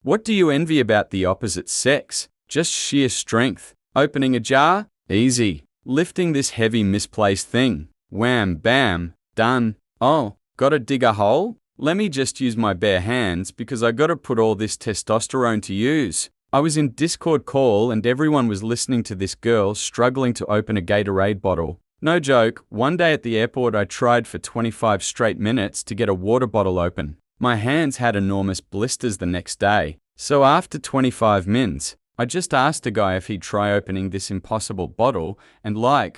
What do you envy about the opposite sex? Just sheer strength. Opening a jar? Easy. Lifting this heavy misplaced thing? Wham, bam, done. Oh, gotta dig a hole? Let me just use my bare hands because I gotta put all this testosterone to use. I was in Discord call and everyone was listening to this girl struggling to open a Gatorade bottle. No joke, one day at the airport I tried for 25 straight minutes to get a water bottle open. My hands had enormous blisters the next day. So after 25 mins, I just asked a guy if he'd try opening this impossible bottle and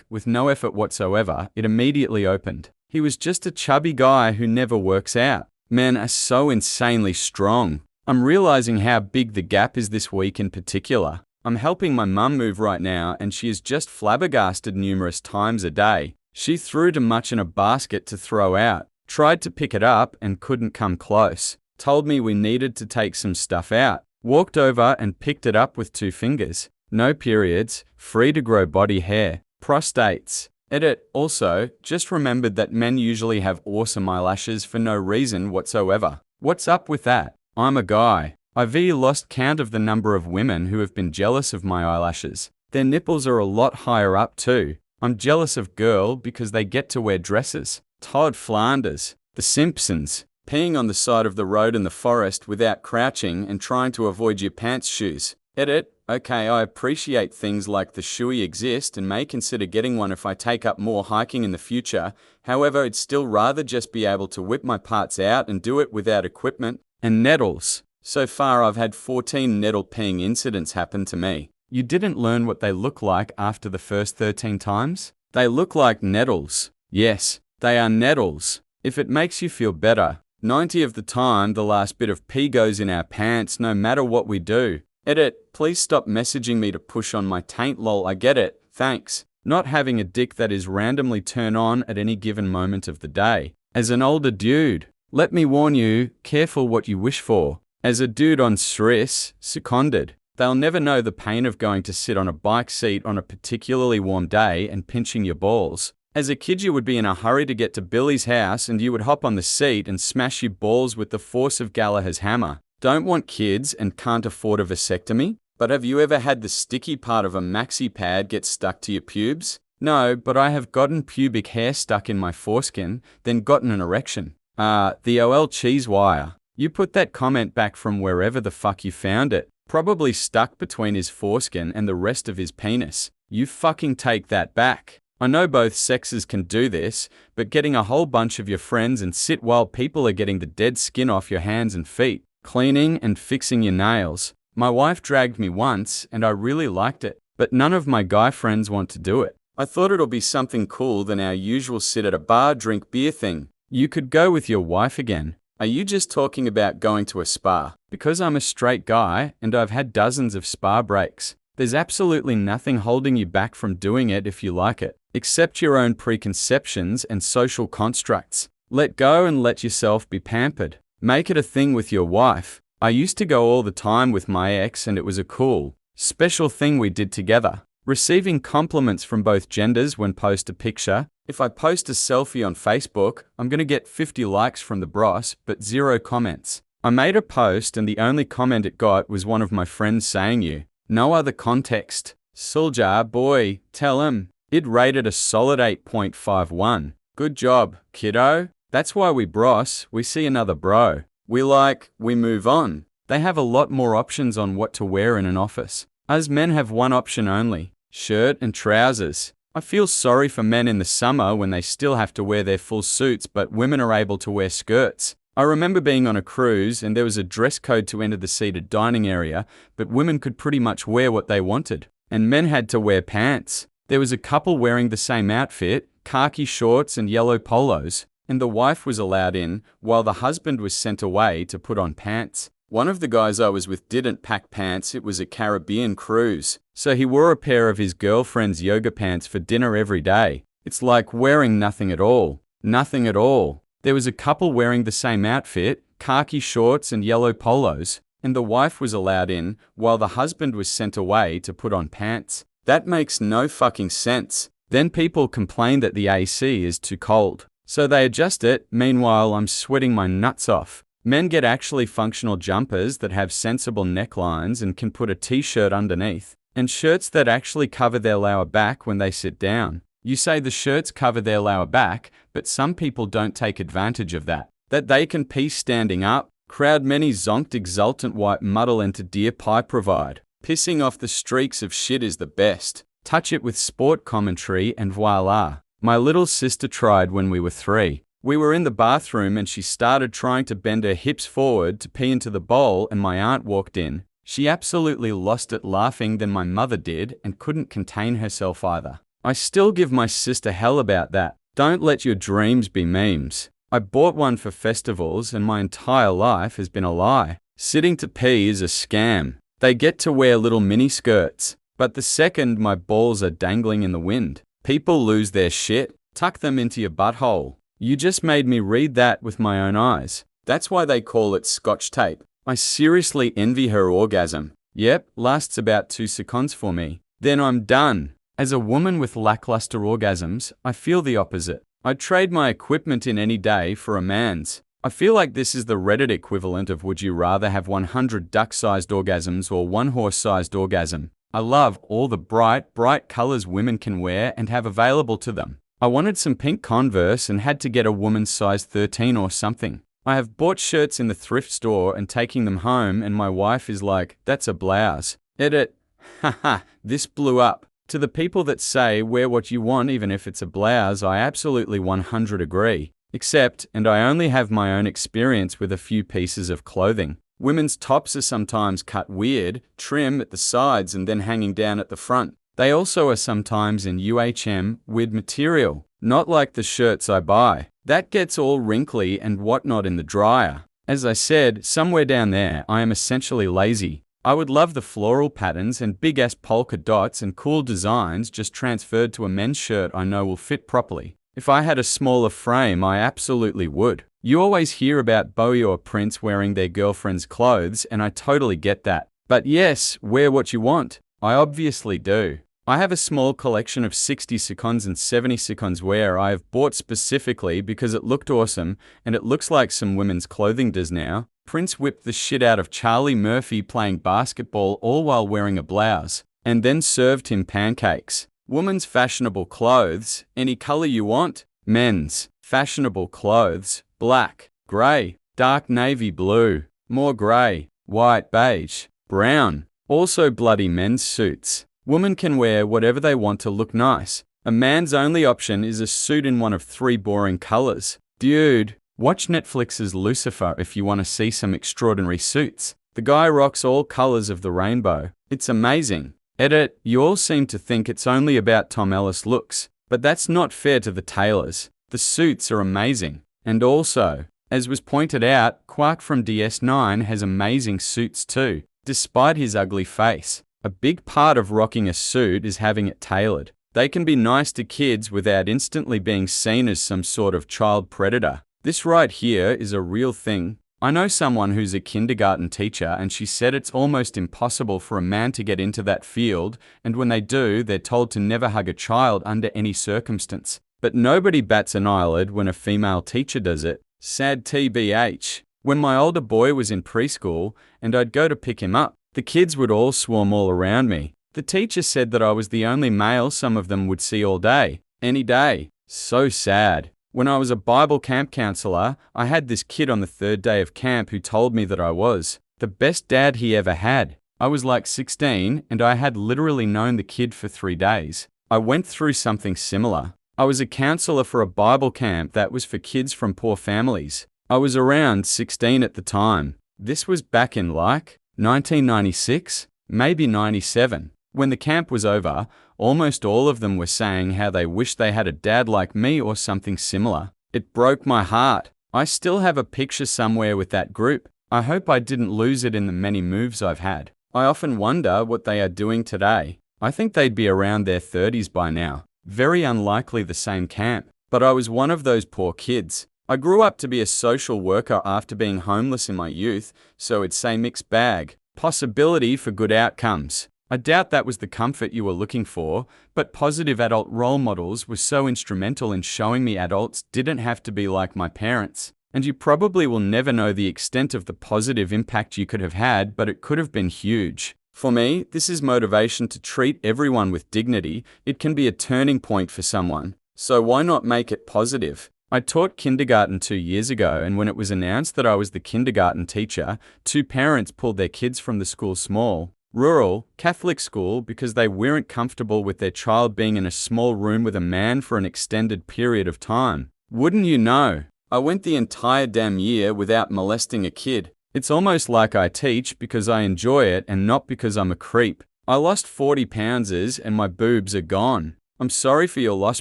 with no effort whatsoever, it immediately opened. He was just a chubby guy who never works out. Men are so insanely strong. I'm realizing how big the gap is this week in particular. I'm helping my mum move right now and she is just flabbergasted numerous times a day. She threw too much in a basket to throw out, tried to pick it up and couldn't come close, told me we needed to take some stuff out, walked over and picked it up with 2 fingers. No periods, free to grow body hair, prostates. Edit. Also, just remembered that men usually have awesome eyelashes for no reason whatsoever. What's up with that? I'm a guy. I've lost count of the number of women who have been jealous of my eyelashes. Their nipples are a lot higher up too. I'm jealous of girl because they get to wear dresses. Todd Flanders, The Simpsons, peeing on the side of the road in the forest without crouching and trying to avoid your pants shoes. Edit. Okay, I appreciate things like the shoey exist and may consider getting one if I take up more hiking in the future. However, I'd still rather just be able to whip my parts out and do it without equipment. And nettles. So far I've had 14 nettle peeing incidents happen to me. You didn't learn what they look like after the first 13 times? They look like nettles. Yes, they are nettles. If it makes you feel better, 90 of the time the last bit of pee goes in our pants no matter what we do. Edit. Please stop messaging me to push on my taint lol. I get it. Thanks. Not having a dick that is randomly turn on at any given moment of the day. As an older dude, let me warn you, careful what you wish for. As a dude on SRIS, seconded. They'll never know the pain of going to sit on a bike seat on a particularly warm day and pinching your balls. As a kid you would be in a hurry to get to Billy's house and you would hop on the seat and smash your balls with the force of Gallagher's hammer. Don't want kids and can't afford a vasectomy? But have you ever had the sticky part of a maxi pad get stuck to your pubes? No, but I have gotten pubic hair stuck in my foreskin, then gotten an erection. The OL cheese wire. You put that comment back from wherever the fuck you found it. Probably stuck between his foreskin and the rest of his penis. You fucking take that back. I know both sexes can do this, but getting a whole bunch of your friends and sit while people are getting the dead skin off your hands and feet, cleaning and fixing your nails. My wife dragged me once and I really liked it, but none of my guy friends want to do it. I thought it'll be something cool than our usual sit at a bar, drink beer thing. You could go with your wife again. Are you just talking about going to a spa? Because I'm a straight guy and I've had dozens of spa breaks. There's absolutely nothing holding you back from doing it if you like it, except your own preconceptions and social constructs. Let go and let yourself be pampered. Make it a thing with your wife. I used to go all the time with my ex and it was a cool, special thing we did together. Receiving compliments from both genders when post a picture. If I post a selfie on Facebook, I'm gonna get 50 likes from the bros, but 0 comments. I made a post and the only comment it got was one of my friends saying you. No other context. Soldier boy, tell him. It rated a solid 8.51. Good job, kiddo. That's why we bros, we see another bro. We move on. They have a lot more options on what to wear in an office. Us men have one option only, shirt and trousers. I feel sorry for men in the summer when they still have to wear their full suits but women are able to wear skirts. I remember being on a cruise and there was a dress code to enter the seated dining area, but women could pretty much wear what they wanted. And men had to wear pants. There was a couple wearing the same outfit, khaki shorts and yellow polos, and the wife was allowed in while the husband was sent away to put on pants. One of the guys I was with didn't pack pants, it was a Caribbean cruise. So he wore a pair of his girlfriend's yoga pants for dinner every day. It's like wearing nothing at all. Nothing at all. There was a couple wearing the same outfit, khaki shorts and yellow polos, and the wife was allowed in while the husband was sent away to put on pants. That makes no fucking sense. Then people complain that the AC is too cold. So they adjust it, meanwhile I'm sweating my nuts off. Men get actually functional jumpers that have sensible necklines and can put a t-shirt underneath, and shirts that actually cover their lower back when they sit down. You say the shirts cover their lower back, but some people don't take advantage of that. That they can pee standing up, crowd many zonked exultant white muddle into deer pie provide. Pissing off the streaks of shit is the best. Touch it with sport commentary and voila. My little sister tried when we were 3. We were in the bathroom and she started trying to bend her hips forward to pee into the bowl and my aunt walked in. She absolutely lost it laughing, then my mother did and couldn't contain herself either. I still give my sister hell about that. Don't let your dreams be memes. I bought one for festivals and my entire life has been a lie. Sitting to pee is a scam. They get to wear little mini skirts, but the second my balls are dangling in the wind, people lose their shit. Tuck them into your butthole. You just made me read that with my own eyes. That's why they call it Scotch tape. I seriously envy her orgasm. Yep, lasts about 2 seconds for me. Then I'm done. As a woman with lackluster orgasms, I feel the opposite. I'd trade my equipment in any day for a man's. I feel like this is the Reddit equivalent of would you rather have 100 duck-sized orgasms or 1 horse-sized orgasm. I love all the bright colors women can wear and have available to them. I wanted some pink Converse and had to get a woman's size 13 or something. I have bought shirts in the thrift store and taking them home and my wife is like, that's a blouse. Edit. Haha, this blew up. To the people that say wear what you want even if it's a blouse, I absolutely 100 agree. Except, and I only have my own experience with a few pieces of clothing, women's tops are sometimes cut weird, trim at the sides and then hanging down at the front. They also are sometimes in weird material, not like the shirts I buy. That gets all wrinkly and whatnot in the dryer. As I said, somewhere down there, I am essentially lazy. I would love the floral patterns and big-ass polka dots and cool designs just transferred to a men's shirt I know will fit properly. If I had a smaller frame, I absolutely would. You always hear about Bowie or Prince wearing their girlfriend's clothes, and I totally get that. But yes, wear what you want. I obviously do. I have a small collection of 60 seconds and 70 seconds wear I have bought specifically because it looked awesome, and it looks like some women's clothing does now. Prince whipped the shit out of Charlie Murphy playing basketball all while wearing a blouse, and then served him pancakes. Women's fashionable clothes, any color you want. Men's fashionable clothes, black, gray, dark navy blue, more gray, white, beige, brown. Also bloody men's suits. Women can wear whatever they want to look nice. A man's only option is a suit in one of 3 boring colors. Dude, watch Netflix's Lucifer if you want to see some extraordinary suits. The guy rocks all colors of the rainbow. It's amazing. Edit, you all seem to think it's only about Tom Ellis looks, but that's not fair to the tailors. The suits are amazing. And also, as was pointed out, Quark from DS9 has amazing suits too, despite his ugly face. A big part of rocking a suit is having it tailored. They can be nice to kids without instantly being seen as some sort of child predator. This right here is a real thing. I know someone who's a kindergarten teacher and she said it's almost impossible for a man to get into that field, and when they do, they're told to never hug a child under any circumstance. But nobody bats an eyelid when a female teacher does it. Sad TBH. When my older boy was in preschool and I'd go to pick him up, the kids would all swarm all around me. The teacher said that I was the only male some of them would see all day, any day. So sad. When I was a Bible camp counselor, I had this kid on the 3rd day of camp who told me that I was the best dad he ever had. I was like 16 and I had literally known the kid for 3 days. I went through something similar. I was a counselor for a Bible camp that was for kids from poor families. I was around 16 at the time. This was back in like 1996, maybe 97. When the camp was over, almost all of them were saying how they wished they had a dad like me or something similar. It broke my heart. I still have a picture somewhere with that group. I hope I didn't lose it in the many moves I've had. I often wonder what they are doing today. I think they'd be around their 30s by now. Very unlikely the same camp. But I was one of those poor kids. I grew up to be a social worker after being homeless in my youth, so it's a mixed bag. Possibility for good outcomes. I doubt that was the comfort you were looking for, but positive adult role models were so instrumental in showing me adults didn't have to be like my parents. And you probably will never know the extent of the positive impact you could have had, but it could have been huge. For me, this is motivation to treat everyone with dignity. It can be a turning point for someone. So why not make it positive? I taught kindergarten 2 years ago, and when it was announced that I was the kindergarten teacher, 2 parents pulled their kids from the school's small, rural, Catholic school because they weren't comfortable with their child being in a small room with a man for an extended period of time. Wouldn't you know? I went the entire damn year without molesting a kid. It's almost like I teach because I enjoy it and not because I'm a creep. I lost 40 pounds and my boobs are gone. I'm sorry for your loss,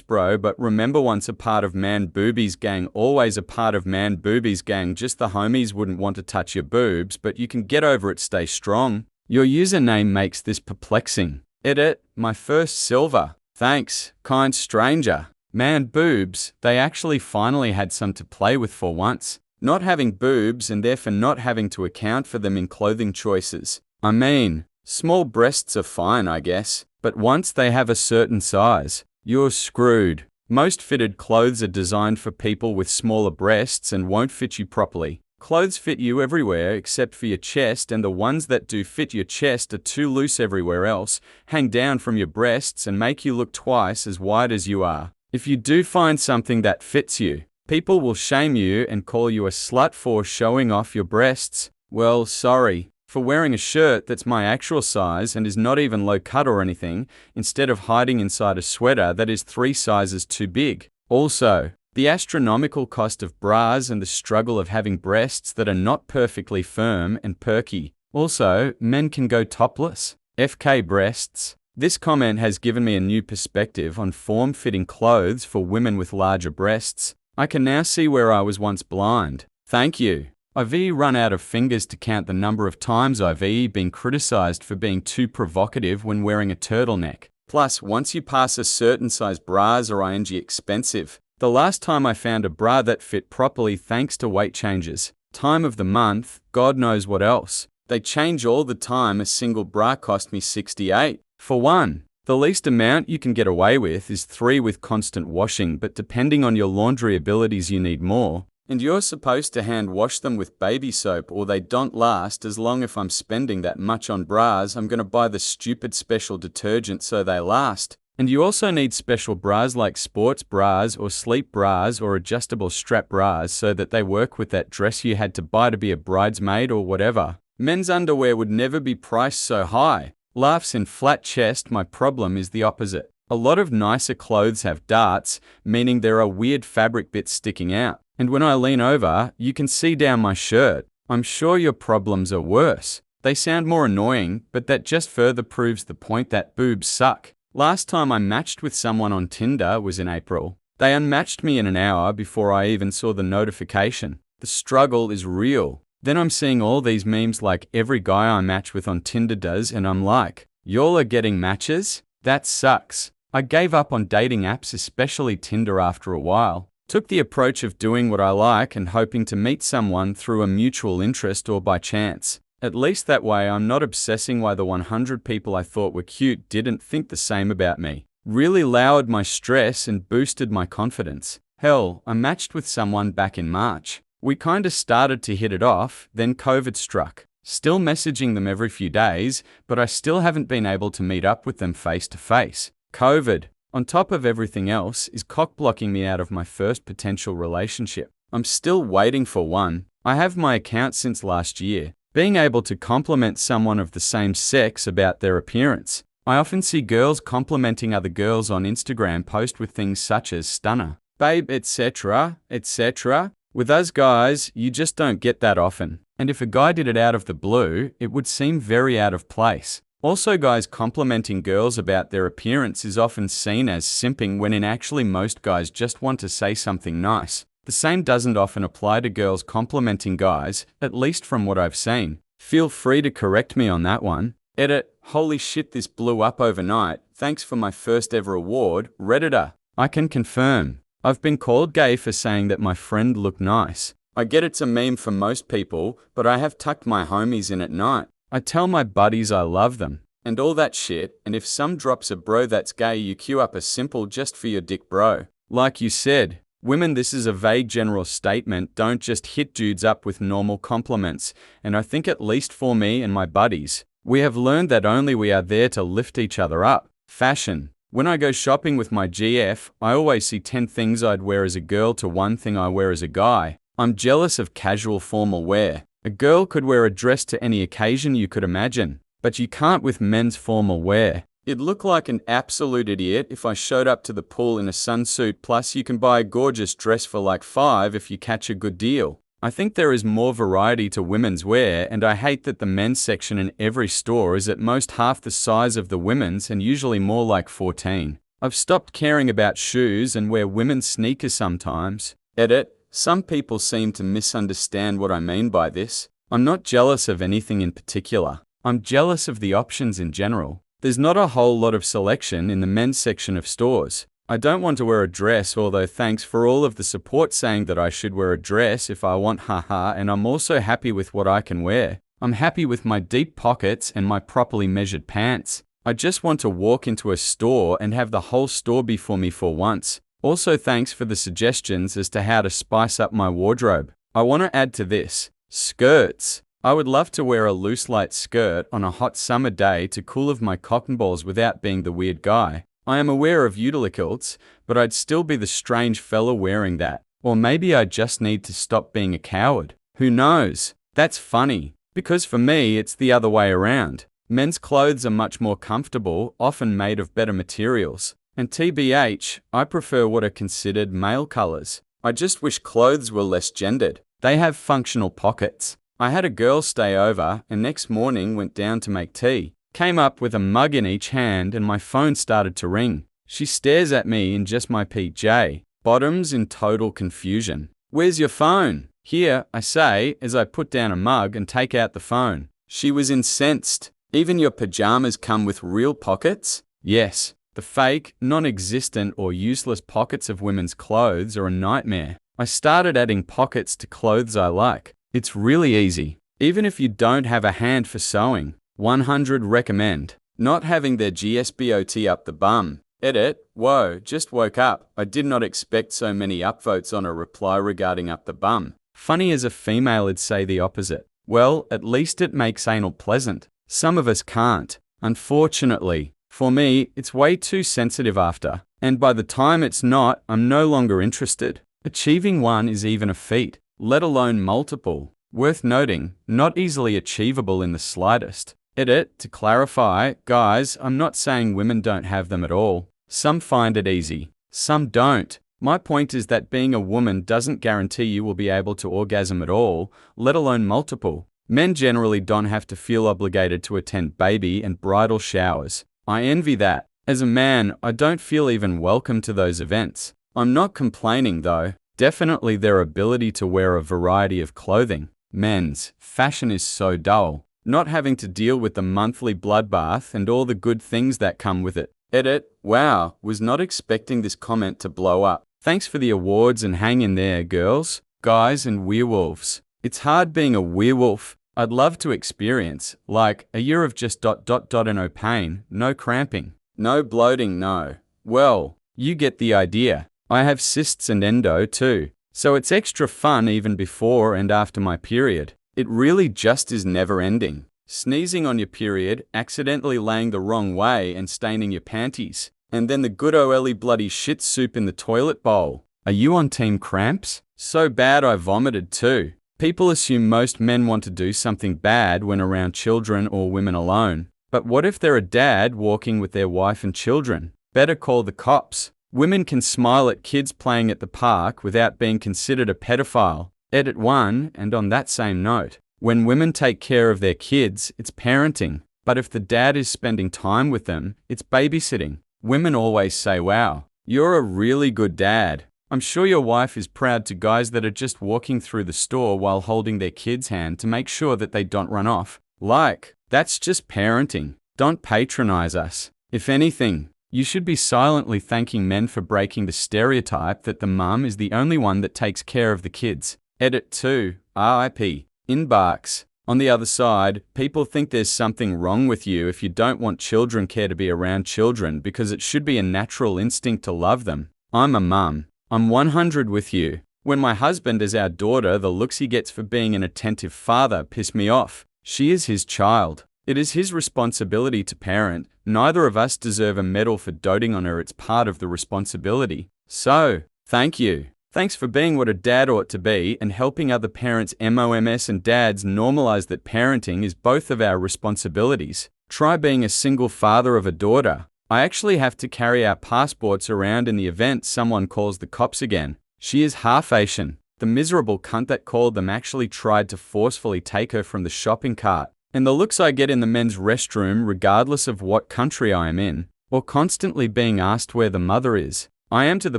bro, but remember, once a part of man boobies gang, always a part of man boobies gang. Just the homies wouldn't want to touch your boobs, but you can get over it, stay strong. Your username makes this perplexing. Edit, my first silver. Thanks, kind stranger. Man boobs, they actually finally had some to play with for once. Not having boobs and therefore not having to account for them in clothing choices. I mean, small breasts are fine, I guess, but once they have a certain size, you're screwed. Most fitted clothes are designed for people with smaller breasts and won't fit you properly. Clothes fit you everywhere except for your chest, and the ones that do fit your chest are too loose everywhere else, hang down from your breasts and make you look twice as wide as you are. If you do find something that fits you, people will shame you and call you a slut for showing off your breasts. Well, sorry. For wearing a shirt that's my actual size and is not even low cut or anything, instead of hiding inside a sweater that is 3 sizes too big. Also, the astronomical cost of bras and the struggle of having breasts that are not perfectly firm and perky. Also, men can go topless. FK breasts. This comment has given me a new perspective on form-fitting clothes for women with larger breasts. I can now see where I was once blind. Thank you. I've run out of fingers to count the number of times I've been criticized for being too provocative when wearing a turtleneck. Plus, once you pass a certain size, bras are expensive. The last time I found a bra that fit properly, thanks to weight changes, time of the month, God knows what else. They change all the time. A single bra cost me $68. For one, the least amount you can get away with is 3 with constant washing, but depending on your laundry abilities you need more. And you're supposed to hand wash them with baby soap or they don't last as long. If I'm spending that much on bras, I'm gonna buy the stupid special detergent so they last. And you also need special bras like sports bras or sleep bras or adjustable strap bras so that they work with that dress you had to buy to be a bridesmaid or whatever. Men's underwear would never be priced so high. Laughs in flat chest. My problem is the opposite. A lot of nicer clothes have darts, meaning there are weird fabric bits sticking out. And when I lean over, you can see down my shirt. I'm sure your problems are worse. They sound more annoying, but that just further proves the point that boobs suck. Last time I matched with someone on Tinder was in April. They unmatched me in an hour before I even saw the notification. The struggle is real. Then I'm seeing all these memes like every guy I match with on Tinder does, and I'm like, y'all are getting matches? That sucks. I gave up on dating apps, especially Tinder, after a while. Took the approach of doing what I like and hoping to meet someone through a mutual interest or by chance. At least that way I'm not obsessing why the 100 people I thought were cute didn't think the same about me. Really lowered my stress and boosted my confidence. Hell, I matched with someone back in March. We kinda started to hit it off, then COVID struck. Still messaging them every few days, but I still haven't been able to meet up with them face to face. COVID, on top of everything else, is cock-blocking me out of my first potential relationship. I'm still waiting for one. I have my account since last year. Being able to compliment someone of the same sex about their appearance. I often see girls complimenting other girls on Instagram post with things such as stunner, babe, etc., etc. With us guys, you just don't get that often. And if a guy did it out of the blue, it would seem very out of place. Also, guys complimenting girls about their appearance is often seen as simping when in actually most guys just want to say something nice. The same doesn't often apply to girls complimenting guys, at least from what I've seen. Feel free to correct me on that one. Edit, holy shit, this blew up overnight. Thanks for my first ever award, Redditor. I can confirm. I've been called gay for saying that my friend looked nice. I get it's a meme for most people, but I have tucked my homies in at night. I tell my buddies I love them, and all that shit, and if some drops a bro that's gay, you queue up a simple just for your dick bro. Like you said, Women, this is a vague general statement. Don't just hit dudes up with normal compliments. And I think at least for me and my buddies, we have learned that only we are there to lift each other up. Fashion. When I go shopping with my GF, I always see 10 things I'd wear as a girl to 1 thing I wear as a guy. I'm jealous of casual formal wear. A girl could wear a dress to any occasion you could imagine, but you can't with men's formal wear. It'd look like an absolute idiot if I showed up to the pool in a sunsuit, plus you can buy a gorgeous dress for like $5 if you catch a good deal. I think there is more variety to women's wear, and I hate that the men's section in every store is at most half the size of the women's and usually more like 14. I've stopped caring about shoes and wear women's sneakers sometimes. Edit. Some people seem to misunderstand what I mean by this. I'm not jealous of anything in particular. I'm jealous of the options in general. There's not a whole lot of selection in the men's section of stores. I don't want to wear a dress, although thanks for all of the support saying that I should wear a dress if I want, haha, and I'm also happy with what I can wear. I'm happy with my deep pockets and my properly measured pants. I just want to walk into a store and have the whole store be for me for once. Also, thanks for the suggestions as to how to spice up my wardrobe. I want to add to this. Skirts. I would love to wear a loose light skirt on a hot summer day to cool off my cotton balls without being the weird guy. I am aware of utilikilts, but I'd still be the strange fella wearing that. Or maybe I just need to stop being a coward. Who knows? That's funny, because for me it's the other way around. Men's clothes are much more comfortable, often made of better materials. And TBH, I prefer what are considered male colors. I just wish clothes were less gendered. They have functional pockets. I had a girl stay over and next morning went down to make tea. Came up with a mug in each hand and my phone started to ring. She stares at me in just my PJ, bottoms in total confusion. Where's your phone? Here, I say, as I put down a mug and take out the phone. She was incensed. Even your pajamas come with real pockets? Yes. The fake, non-existent or useless pockets of women's clothes are a nightmare. I started adding pockets to clothes I like. It's really easy. Even if you don't have a hand for sewing. 100 recommend. Not having their GSBOT up the bum. Edit. Whoa, just woke up. I did not expect so many upvotes on a reply regarding up the bum. Funny as a female it'd say the opposite. Well, at least it makes anal pleasant. Some of us can't. Unfortunately. For me, it's way too sensitive after. And by the time it's not, I'm no longer interested. Achieving one is even a feat, let alone multiple. Worth noting, not easily achievable in the slightest. Edit. To clarify, guys, I'm not saying women don't have them at all. Some find it easy. Some don't. My point is that being a woman doesn't guarantee you will be able to orgasm at all, let alone multiple. Men generally don't have to feel obligated to attend baby and bridal showers. I envy that. As a man, I don't feel even welcome to those events. I'm not complaining though. Definitely their ability to wear a variety of clothing. Men's fashion is so dull. Not having to deal with the monthly bloodbath and all the good things that come with it. Edit. Wow, was not expecting this comment to blow up. Thanks for the awards and hang in there, girls, guys and werewolves. It's hard being a werewolf. I'd love to experience, like, a year of just ... and no pain, no cramping, no bloating, no. Well, you get the idea. I have cysts and endo too, so it's extra fun even before and after my period. It really just is never ending. Sneezing on your period, accidentally laying the wrong way and staining your panties, and then the good oly bloody shit soup in the toilet bowl. Are you on team cramps? So bad I vomited too. People assume most men want to do something bad when around children or women alone. But what if they're a dad walking with their wife and children? Better call the cops. Women can smile at kids playing at the park without being considered a pedophile. Edit 1, and on that same note, when women take care of their kids, it's parenting. But if the dad is spending time with them, it's babysitting. Women always say, wow, you're a really good dad. I'm sure your wife is proud to guys that are just walking through the store while holding their kid's hand to make sure that they don't run off. Like, that's just parenting. Don't patronize us. If anything, you should be silently thanking men for breaking the stereotype that the mum is the only one that takes care of the kids. Edit 2, RIP, inbox. On the other side, people think there's something wrong with you if you don't want children care to be around children because it should be a natural instinct to love them. I'm a mum. I'm 100 with you. When my husband is our daughter, the looks he gets for being an attentive father piss me off. She is his child. It is his responsibility to parent. Neither of us deserve a medal for doting on her. It's part of the responsibility. So, thank you. Thanks for being what a dad ought to be and helping other parents moms and dads normalize that parenting is both of our responsibilities. Try being a single father of a daughter. I actually have to carry our passports around in the event someone calls the cops again. She is half Asian. The miserable cunt that called them actually tried to forcefully take her from the shopping cart. And the looks I get in the men's restroom, regardless of what country I am in, or constantly being asked where the mother is. I am to the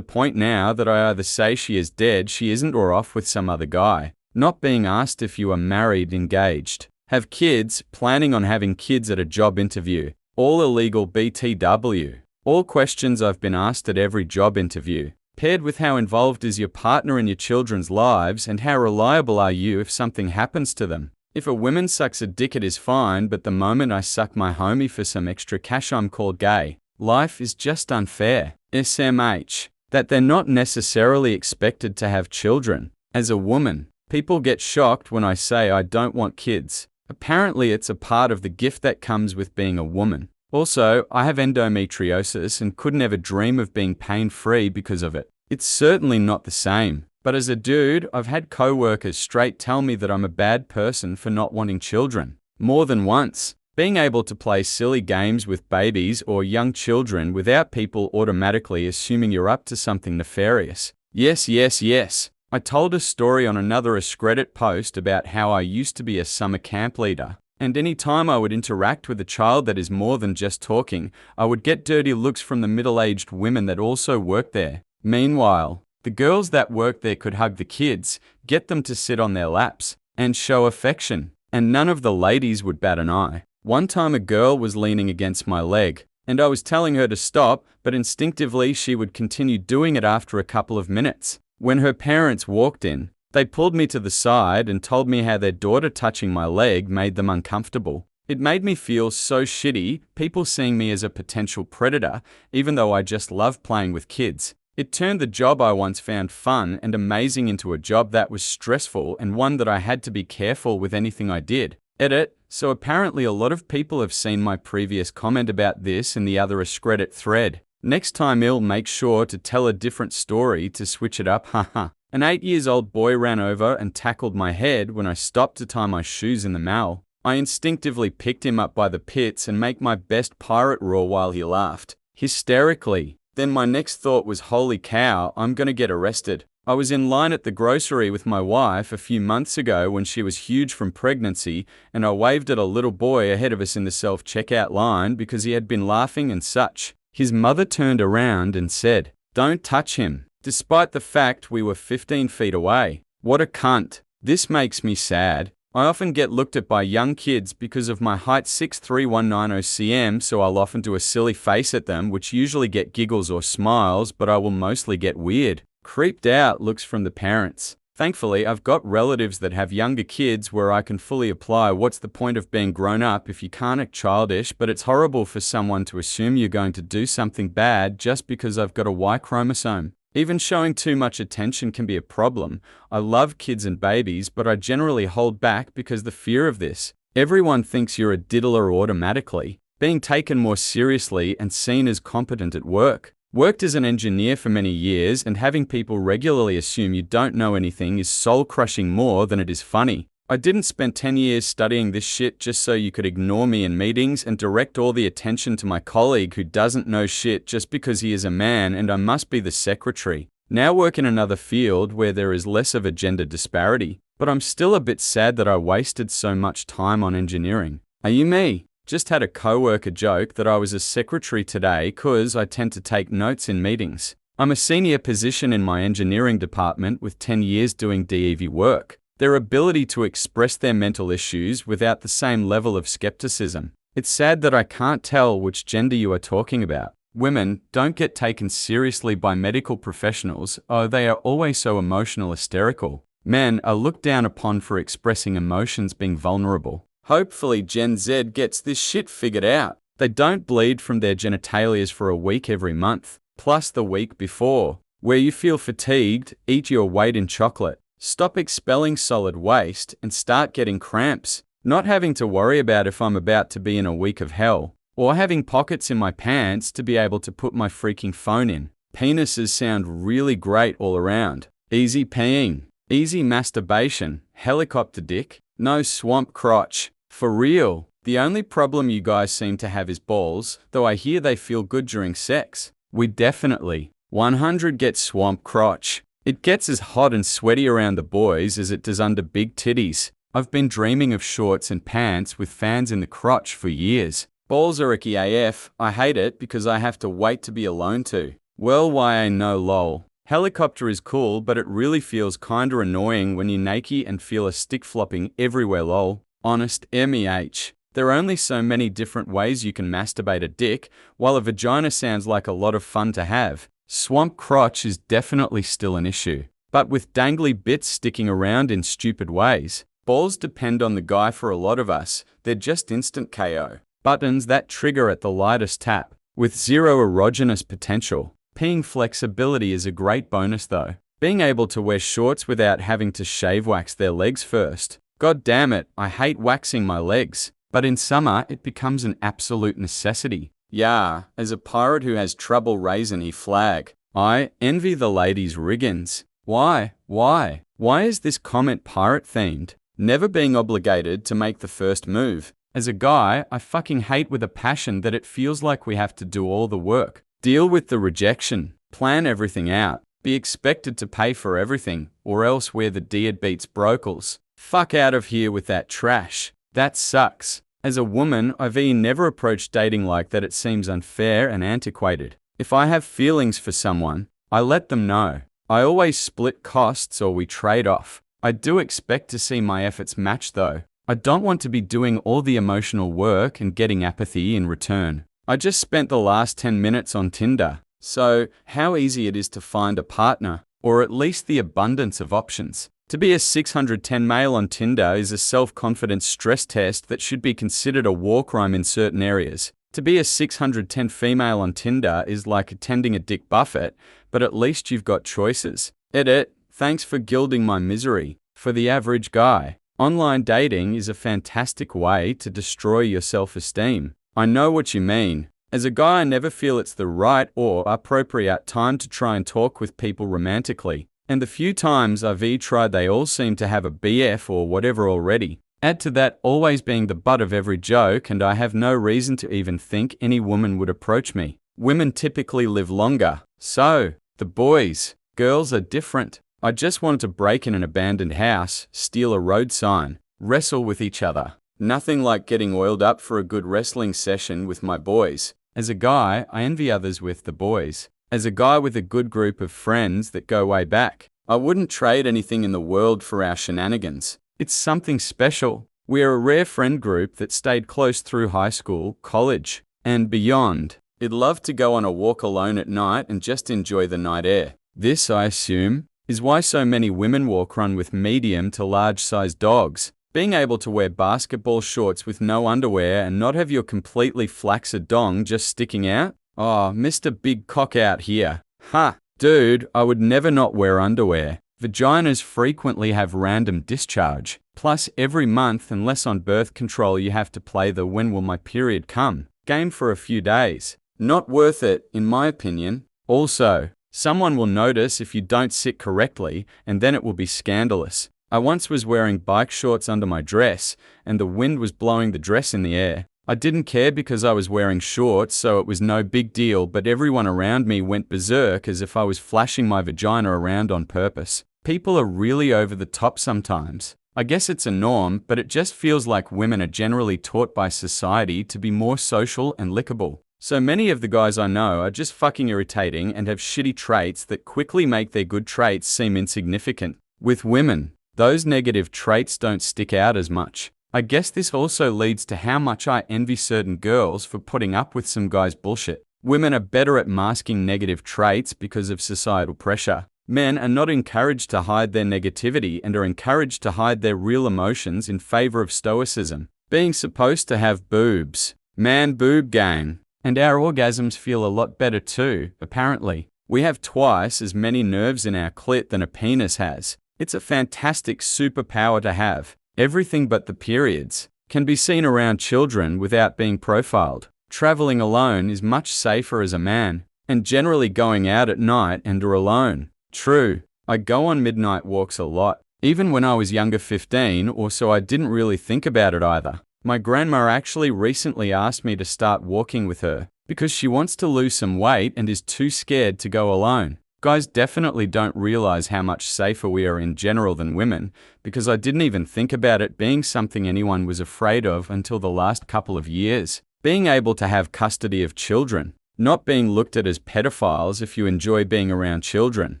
point now that I either say she is dead, she isn't, or off with some other guy. Not being asked if you are married, engaged, have kids, planning on having kids at a job interview. All illegal BTW. All questions I've been asked at every job interview. Paired with how involved is your partner in your children's lives and how reliable are you if something happens to them. If a woman sucks a dick it is fine, but the moment I suck my homie for some extra cash I'm called gay. Life is just unfair. SMH. That they're not necessarily expected to have children. As a woman, people get shocked when I say I don't want kids. Apparently it's a part of the gift that comes with being a woman. Also, I have endometriosis and could never dream of being pain-free because of it. It's certainly not the same. But as a dude, I've had co-workers straight tell me that I'm a bad person for not wanting children. More than once. Being able to play silly games with babies or young children without people automatically assuming you're up to something nefarious. Yes, yes, yes. I told a story on another Reddit post about how I used to be a summer camp leader. And any time I would interact with a child that is more than just talking, I would get dirty looks from the middle-aged women that also worked there. Meanwhile, the girls that worked there could hug the kids, get them to sit on their laps, and show affection, and none of the ladies would bat an eye. One time a girl was leaning against my leg, and I was telling her to stop, but instinctively she would continue doing it after a couple of minutes. When her parents walked in, they pulled me to the side and told me how their daughter touching my leg made them uncomfortable. It made me feel so shitty, people seeing me as a potential predator, even though I just love playing with kids. It turned the job I once found fun and amazing into a job that was stressful and one that I had to be careful with anything I did. Edit. So apparently a lot of people have seen my previous comment about this in the other Reddit thread. Next time I'll make sure to tell a different story to switch it up, haha. An 8-year-old boy ran over and tackled my head when I stopped to tie my shoes in the mall. I instinctively picked him up by the pits and make my best pirate roar while he laughed, hysterically. Then my next thought was, holy cow, I'm gonna get arrested. I was in line at the grocery with my wife a few months ago when she was huge from pregnancy, and I waved at a little boy ahead of us in the self-checkout line because he had been laughing and such. His mother turned around and said, "Don't touch him," despite the fact we were 15 feet away. What a cunt. This makes me sad. I often get looked at by young kids because of my height 6'3", 190 cm, so I'll often do a silly face at them, which usually get giggles or smiles, but I will mostly get weird, creeped out looks from the parents. Thankfully, I've got relatives that have younger kids where I can fully apply what's the point of being grown up if you can't act childish, but it's horrible for someone to assume you're going to do something bad just because I've got a Y chromosome. Even showing too much attention can be a problem. I love kids and babies, but I generally hold back because the fear of this. Everyone thinks you're a diddler automatically, being taken more seriously and seen as competent at work. Worked as an engineer for many years, and having people regularly assume you don't know anything is soul-crushing more than it is funny. I didn't spend 10 years studying this shit just so you could ignore me in meetings and direct all the attention to my colleague who doesn't know shit just because he is a man and I must be the secretary. Now work in another field where there is less of a gender disparity, but I'm still a bit sad that I wasted so much time on engineering. Are you me? Just had a coworker joke that I was a secretary today cause I tend to take notes in meetings. I'm a senior position in my engineering department with 10 years doing DEV work. Their ability to express their mental issues without the same level of skepticism. It's sad that I can't tell which gender you are talking about. Women don't get taken seriously by medical professionals. Oh, they are always so emotional hysterical. Men are looked down upon for expressing emotions, being vulnerable. Hopefully Gen Z gets this shit figured out. They don't bleed from their genitalias for a week every month, plus the week before. Where you feel fatigued, eat your weight in chocolate. Stop expelling solid waste and start getting cramps. Not having to worry about if I'm about to be in a week of hell, or having pockets in my pants to be able to put my freaking phone in. Penises sound really great all around. Easy peeing, easy masturbation, helicopter dick, no swamp crotch. For real, the only problem you guys seem to have is balls, though I hear they feel good during sex. We definitely, 100 get swamp crotch. It gets as hot and sweaty around the boys as it does under big titties. I've been dreaming of shorts and pants with fans in the crotch for years. Balls are icky AF, I hate it because I have to wait to be alone too. Well, why ain't no lol. Helicopter is cool, but it really feels kinda annoying when you're naked and feel a stick flopping everywhere lol. Honest MEH. There are only so many different ways you can masturbate a dick, while a vagina sounds like a lot of fun to have. Swamp crotch is definitely still an issue, but with dangly bits sticking around in stupid ways. Balls depend on the guy for a lot of us, they're just instant KO. Buttons that trigger at the lightest tap, with zero erogenous potential. Peeing flexibility is a great bonus though. Being able to wear shorts without having to shave wax their legs first. God damn it, I hate waxing my legs, but in summer it becomes an absolute necessity. Yeah, as a pirate who has trouble raising a flag, I envy the ladies' riggins. Why? Why is this comment pirate themed? Never being obligated to make the first move. As a guy, I fucking hate with a passion that it feels like we have to do all the work. Deal with the rejection. Plan everything out. Be expected to pay for everything, or else we're the deadbeats brokels. Fuck out of here with that trash. That sucks. As a woman, I've never approached dating like that. It seems unfair and antiquated. If I have feelings for someone, I let them know. I always split costs or we trade off. I do expect to see my efforts match though. I don't want to be doing all the emotional work and getting apathy in return. I just spent the last 10 minutes on Tinder. So, how easy it is to find a partner, or at least the abundance of options. To be a 610 male on Tinder is a self-confidence stress test that should be considered a war crime in certain areas. To be a 610 female on Tinder is like attending a dick buffet, but at least you've got choices. Edit, thanks for gilding my misery. For the average guy, online dating is a fantastic way to destroy your self-esteem. I know what you mean. As a guy, I never feel it's the right or appropriate time to try and talk with people romantically. And the few times I've tried, they all seem to have a BF or whatever already. Add to that always being the butt of every joke, and I have no reason to even think any woman would approach me. Women typically live longer. So, the boys, girls are different. I just wanted to break in an abandoned house, steal a road sign, wrestle with each other. Nothing like getting oiled up for a good wrestling session with my boys. As a guy, I envy others with the boys. As a guy with a good group of friends that go way back, I wouldn't trade anything in the world for our shenanigans. It's something special. We are a rare friend group that stayed close through high school, college, and beyond. I'd love to go on a walk alone at night and just enjoy the night air. This, I assume, is why so many women walk run with medium to large-sized dogs. Being able to wear basketball shorts with no underwear and not have your completely flaccid dong just sticking out? Oh, Mr. Big Cock out here. Ha! Dude, I would never not wear underwear. Vaginas frequently have random discharge. Plus, every month, unless on birth control, you have to play the "when will my period come" game for a few days. Not worth it, in my opinion. Also, someone will notice if you don't sit correctly, and then it will be scandalous. I once was wearing bike shorts under my dress, and the wind was blowing the dress in the air. I didn't care because I was wearing shorts, so it was no big deal, but everyone around me went berserk as if I was flashing my vagina around on purpose. People are really over the top sometimes. I guess it's a norm, but it just feels like women are generally taught by society to be more social and lickable. So many of the guys I know are just fucking irritating and have shitty traits that quickly make their good traits seem insignificant. With women, those negative traits don't stick out as much. I guess this also leads to how much I envy certain girls for putting up with some guy's bullshit. Women are better at masking negative traits because of societal pressure. Men are not encouraged to hide their negativity and are encouraged to hide their real emotions in favor of stoicism. Being supposed to have boobs. Man boob gang. And our orgasms feel a lot better too, apparently. We have twice as many nerves in our clit than a penis has. It's a fantastic superpower to have. Everything but the periods can be seen around children without being profiled. Traveling alone is much safer as a man, and generally going out at night and are alone. True, I go on midnight walks a lot. Even when I was younger, 15 or so, I didn't really think about it either. My grandma actually recently asked me to start walking with her because she wants to lose some weight and is too scared to go alone. Guys definitely don't realize how much safer we are in general than women, because I didn't even think about it being something anyone was afraid of until the last couple of years. Being able to have custody of children, not being looked at as pedophiles if you enjoy being around children,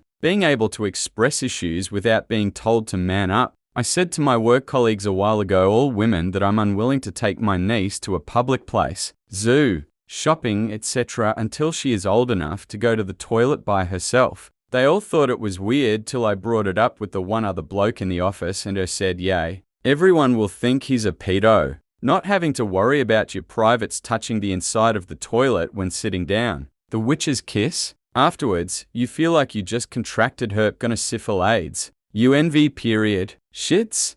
being able to express issues without being told to man up. I said to my work colleagues a while ago, all women, that I'm unwilling to take my niece to a public place, zoo, shopping, etc. until she is old enough to go to the toilet by herself. They all thought it was weird till I brought it up with the one other bloke in the office and her said, yay, everyone will think he's a pedo. Not having to worry about your privates touching the inside of the toilet when sitting down. The witch's kiss? Afterwards, you feel like you just contracted herpes gonna syphil AIDS. You envy period. Shits?